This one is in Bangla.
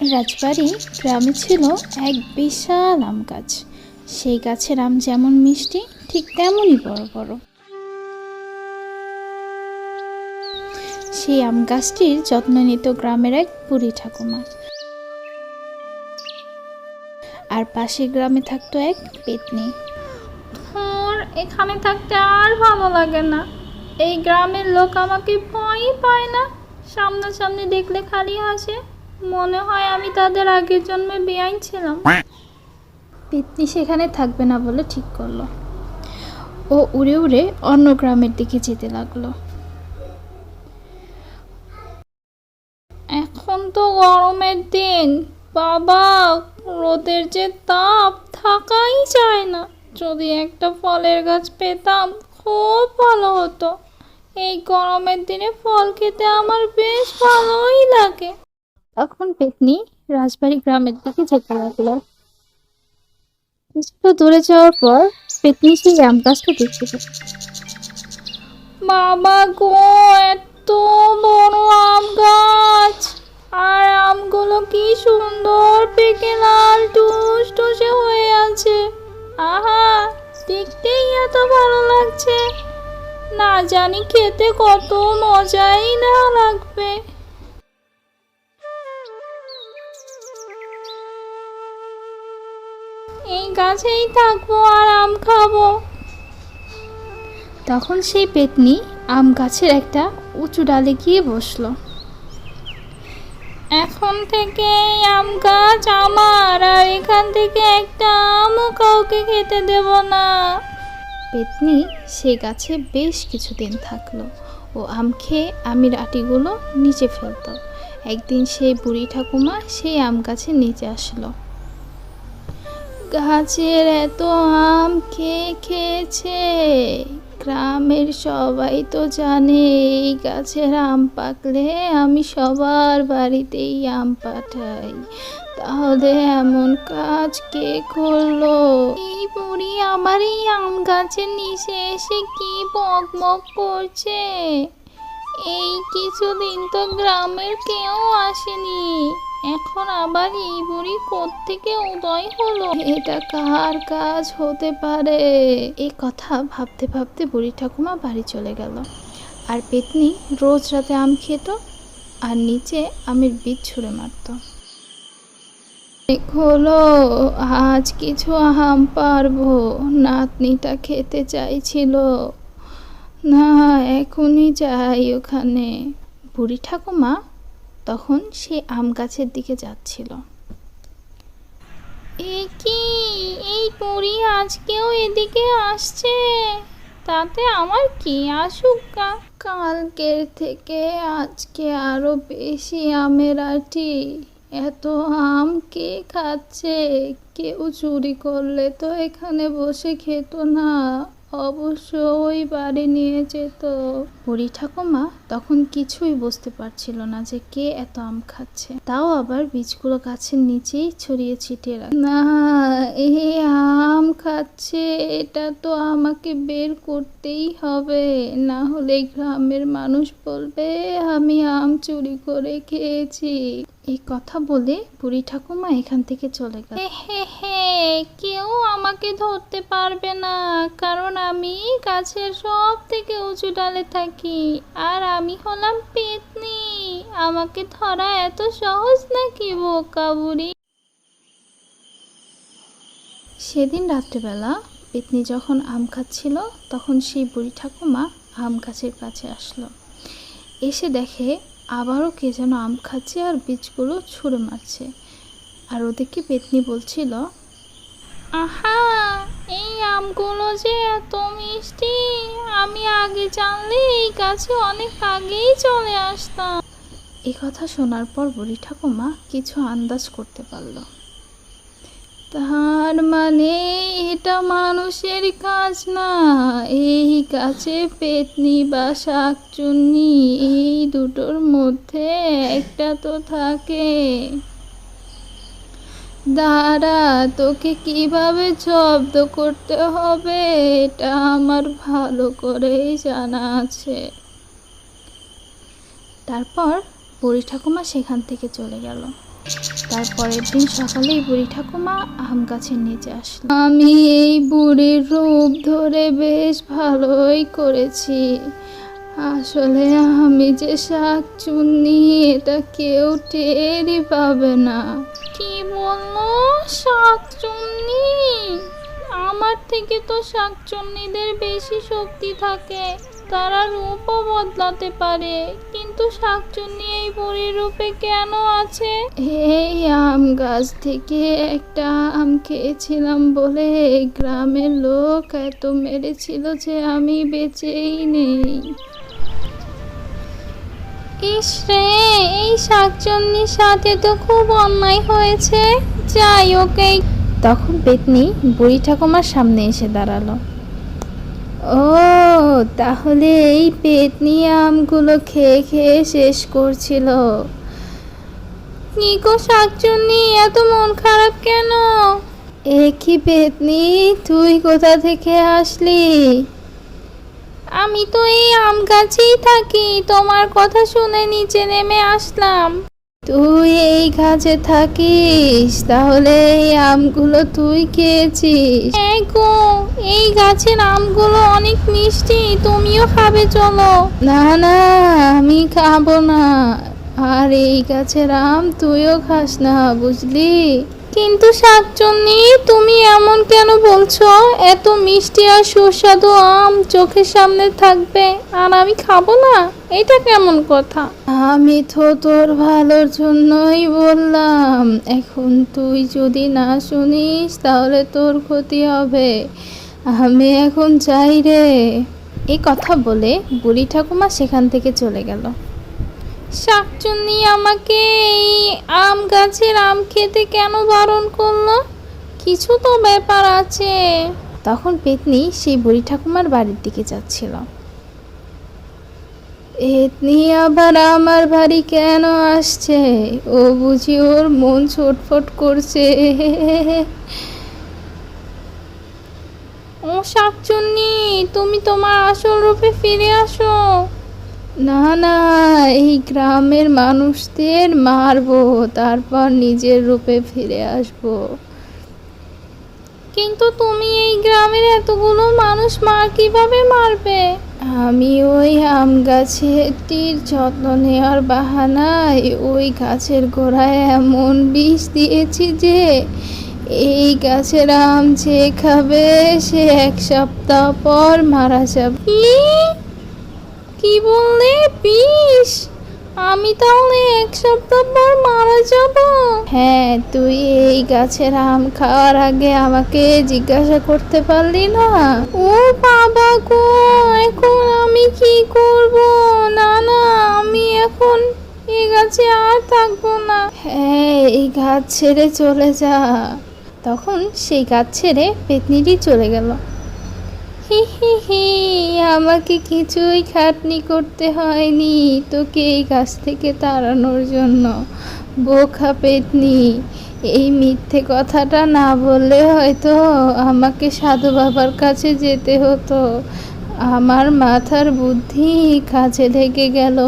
রাজবাড়ি গ্রামে ছিল এক বিশাল আম গাছ। সেই গাছের আম যেমন মিষ্টি, ঠিক তেমনই বড় বড়। সেই আম গাছটির যত্ন নিত গ্রামের এক বুড়ি ঠাকুমা। আর পাশের গ্রামে থাকতো এক পেতনি। এখানে থাকতে আর ভালো লাগে না। এই গ্রামের লোক আমাকে ভয়ই পায় না। সামনাসামনি দেখলে খালি হাসে, মনে হয় আমি তাদের আগের জন্মে বেআইন ছিলাম। পেতনি সেখানে থাকবে না বলে ঠিক করলো। ও উড়ে উড়ে অন্য গ্রামের দিকে যেতে লাগলো। এখন তো গরমের দিন, বাবা, রোদের যে তাপ, থাকাই যায় না। যদি একটা ফলের গাছ পেতাম খুব ভালো হতো। এই গরমের দিনে ফল খেতে আমার বেশ ভালোই লাগে। তখন পেতনি রাজবাড়ি গ্রামের দিকে যেতে লাগলো। কিছুটা দূরে যাওয়ার পর পেতনি সেই আম গাছটা দেখতে পেল। বাবা গো, এত বড় আম গাছ! আর আমগুলো কি সুন্দর পেকে লাল টুসটুসে হয়ে আছে। আহা, দেখতেই এত ভালো লাগছে। না জানি খেতে কত মজাই না লাগবে। এই গাছেই থাকবো আর আম খাবো। তখন সেই পেতনি আম গাছের একটা উঁচু ডালে গিয়ে বসলো। এখন থেকে এই আম গাছ আমার, আর এখান থেকে একটা আমও কাউকে খেতে দেব না। পেতনি সে গাছে বেশ কিছুদিন থাকলো। ও আম খেয়ে আমের আটিগুলো নিচে ফেলতো। একদিন সেই বুড়ি ঠাকুমা সেই আম গাছের নিচে আসলো। গাছের এত আম খেয়েছে, গ্রামের সবাই তো জানে এই গাছের আম পাকলে আমি সবার বাড়িতেই আম পাঠাই। তাহলে এমন কাজ কে করলো? এই বুড়ি আমার এই আম গাছের নিচে এসে কি বকবক করছে। এই কিছুদিন তো গ্রামের কেউ আসেনি, এখন আবার এই বুড়ি কোত্থেকে উদয় হলো? এটা কার কাজ হতে পারে? এই কথা ভাবতে ভাবতে বুড়ি ঠাকুমা বাড়ি চলে গেল। আর পেতনি রোজ রাতে আম খেত আর নিচে আমের বীজ ছুঁড়ে মারত। হলো, আজ কিছু আম পারবো। নাতনিটা খেতে চাইছিল, না এখনই যাই ওখানে। বুড়ি ঠাকুমা তখন সে আম গাছের দিকে যাচ্ছিল। এ কি, এই বুড়ি আজকেও এদিকে আসছে? তাতে আমার কি, আসুক। কালকের থেকে আজকে আরো বেশি আমের আঁটি। এত আম কে খাচ্ছে? কেউ চুরি করলে তো এখানে বসে খেত না, অবশ্যই বাড়ি নিয়ে যেত। বুড়ি ঠাকুমা তখন কিছুই বুঝতে পারছিল না যে কে এত আম খাচ্ছে, তাও আবার বীজগুলো গাছের নিচেই ছড়িয়ে ছিটিয়ে রাখ। না, এই আম খাচ্ছে, এটা তো আমাকে বের করতেই হবে, না হলে গ্রামের মানুষ বলবে আমি আম চুরি করে খেয়েছি। এই কথা বলে বুড়ি ঠাকুমা এখান থেকে চলে গেল। কেউ আমাকে ধরতে পারবে না, কারণ আমি গাছের সব থেকে উঁচু ডালে থাকি, আর আমি হলাম পেতনি। আমাকে ধরা এত সহজ নাকি, বোকা বুড়ি? সেদিন রাত্রেবেলা পেতনি যখন আম খাচ্ছিল, তখন সেই বুড়ি ঠাকুমা আম গাছের কাছে আসলো। এসে দেখে আবারও কে যেন আম খাচ্ছে আর বীজগুলো ছুঁড়ে মারছে। আর ওদিকে পেতনি বলছিল, আহা, এই আমগুলো যে এত মিষ্টি, আমি আগে জানলে এই গাছে অনেক আগেই চলে আসতাম। এই কথা শোনার পর বুড়ি ঠাকুমা কিছু আন্দাজ করতে পারল। তার মানে এটা মানুষের কাজ না, এই গাছে পেতনি বা শাকচুন্নি, এই দুটোর মধ্যে একটা তো থাকে। দাঁড়া, তোকে কিভাবে জব্দ করতে হবে এটা আমার ভালো করেই জানা আছে। তারপর বুড়ি ঠাকুমা সেখান থেকে চলে গেল। তারপরের দিন সকালেই বুড়ি ঠাকুমা আম গাছের নিচে আসলো। আমি এই বুড়ির রূপ ধরে বেশ ভালোই করেছি। আসলে আমি যে শাকচুন্নি এটা কেউ টেরই পাবে না। কি বললো? শাকচুন্নি? আমার থেকে তো শাকচুন্নিদের বেশি শক্তি থাকে, তারা রূপও বদলাতে পারে, কিন্তু শাকচুন্নি এই বুড়ির রূপে কেন আছে? এই আম গাছ থেকে একটা আম খেয়েছিলাম বলে এই গ্রামের লোক এত মেরেছিল যে আমি বেঁচেই নেই। ইস রে, এই শাকচুন্নির সাথে তো খুব অন্যায় হয়েছে। যাই ওকে। তখন পেতনি বুড়ি ঠাকুমার সামনে এসে দাঁড়ালো। ও, তাহলে এই পেতনি আমগুলো খেয়ে খেয়ে শেষ করছিল। কি গো শাকচুন্নি, এত মন খারাপ কেন? এ কি পেতনি, তুই কোথা থেকে আসলি? আমি তো এই আম গাছেই থাকি, তোমার কথা শুনে নিচে নেমে আসলাম। তুই এই গাছে থাকিস, তাহলে এই আমগুলো তুই খেয়েছিস? হ্যাঁ গো, এই গাছের আমগুলো অনেক মিষ্টি, তুমিও খাবে চলো। না না, আমি খাবো না। আর এই গাছের আম তুইও খাস না, বুঝলি? কিন্তু শাকচুন্নি, তুমি এমন কেন বলছো? এত মিষ্টি আর সুস্বাদু আম চোখের সামনে থাকবে আর আমি খাবো না, এটা কেমন কথা? আমি তো তোর ভালোর জন্যই বললাম। এখন তুই যদি না শুনিস তাহলে তোর ক্ষতি হবে। আমি এখন যাই রে। এই কথা বলে বুড়ি ঠাকুমা সেখান থেকে চলে গেল। শাকচুন্নি আমাকে এই আম গাছের আম খেতে কেন বারণ করলো? কিছু তো ব্যাপার আছে। তখন পেতনি সেই বুড়ি ঠাকুমার বাড়ির দিকে যাচ্ছিল। পেতনি আবার আমার বাড়ি কেন আসছে? ও বুঝি ওর মন ছটফট করছে। ও শাকচুন্নি, তুমি তোমার আসল রূপে ফিরে আসো। না না, এই গ্রামের মানুষদের মারবো, তারপর নিজের রূপে ফিরে আসবো। কিন্তু তুমি এই গ্রামের এতগুলো মানুষ কিভাবে মারবে? আমি ওই আম গাছেরটির যত্ন নেওয়ার বাহানায় ওই গাছের গোড়ায় এমন বিষ দিয়েছি যে এই গাছের আম যে খাবে সে 1 সপ্তাহ পর মারা যাবে। কি বললে? বিষ? আমি তাহলে 1 সপ্তাহ পর মারা যাব? হ্যাঁ, তুই এই গাছের আম খাওয়ার আগে আমাকে জিজ্ঞাসা করতে পারলি না? ও বাবা গো, এখন আমি কি করব? না না, আমি এখন এই গাছে আর থাকবো না। হ্যাঁ, এই গাছ ছেড়ে চলে যা। তখন সেই গাছ ছেড়ে পেতনিটি চলে গেল। হি হি হি, আমাকে কিছুই খাটনি করতে হয়নি তোকে এই গাছ থেকে তাড়ানোর জন্য। বোকা পেতনি, এই মিথ্যে কথাটা না বললে হয়তো আমাকে সাধু বাবার কাছে যেতে হতো। আমার মাথার বুদ্ধি কাজে লেগে গেল।